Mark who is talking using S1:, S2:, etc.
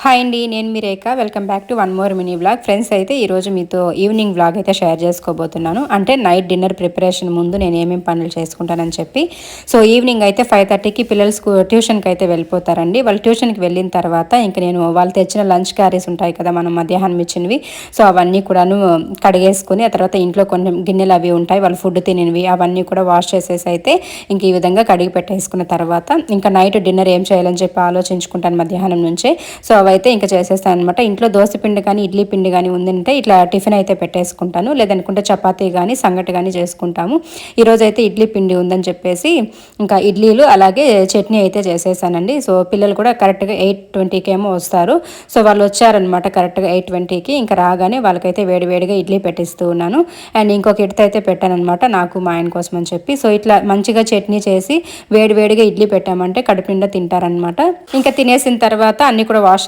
S1: Hi అండి, నేను మీ Rekha. Welcome back to one more mini vlog. Friends, అయితే ఈరోజు మీతో ఈవినింగ్ వ్లాగ్ అయితే షేర్ చేసుకోబోతున్నాను. అంటే నైట్ డిన్నర్ ప్రిపరేషన్ ముందు నేను ఏమేమి పనులు చేసుకుంటానని చెప్పి. సో ఈవినింగ్ అయితే 5:30కి పిల్లలు ట్యూషన్కి అయితే వెళ్ళిపోతారండి. వాళ్ళు ట్యూషన్కి వెళ్ళిన తర్వాత ఇంక నేను వాళ్ళు తెచ్చిన లంచ్ క్యారీస్ ఉంటాయి కదా, మనం మధ్యాహ్నం ఇచ్చినవి. సో అవన్నీ కూడాను కడిగేసుకొని, ఆ తర్వాత ఇంట్లో కొన్ని గిన్నెలు అవి ఉంటాయి వాళ్ళు ఫుడ్ తినినవి, అవన్నీ కూడా వాష్ చేసేసి అయితే ఇంక ఈ విధంగా కడిగి పెట్టేసుకున్న తర్వాత ఇంకా నైట్ డిన్నర్ ఏం చేయాలని చెప్పి ఆలోచించుకుంటాను మధ్యాహ్నం నుంచే. సో అవైతే ఇంకా చేసేస్తాను అనమాట. ఇంట్లో దోశ పిండి కానీ ఇడ్లీ పిండి కానీ ఉందంటే ఇట్లా టిఫిన్ అయితే పెట్టేసుకుంటాను, లేదనుకుంటే చపాతీ కానీ సంగటి కానీ చేసుకుంటాము. ఈరోజైతే ఇడ్లీ పిండి ఉందని చెప్పేసి ఇంకా ఇడ్లీలు అలాగే చట్నీ అయితే చేసేసానండి. సో పిల్లలు కూడా కరెక్ట్గా 8:20కి ఏమో వస్తారు. సో వాళ్ళు వచ్చారనమాట కరెక్ట్గా 8:20కి. ఇంకా రాగానే వాళ్ళకైతే వేడివేడిగా ఇడ్లీ పెట్టిస్తూ ఉన్నాను. అండ్ ఇంకొక ఇడ్త అయితే పెట్టానమాట నాకు మా ఆయన కోసం అని చెప్పి. సో ఇట్లా మంచిగా చట్నీ చేసి వేడివేడిగా ఇడ్లీ పెట్టామంటే కడుపు నిండా తింటారనమాట. ఇంకా తినేసిన తర్వాత అన్నీ కూడా వాష్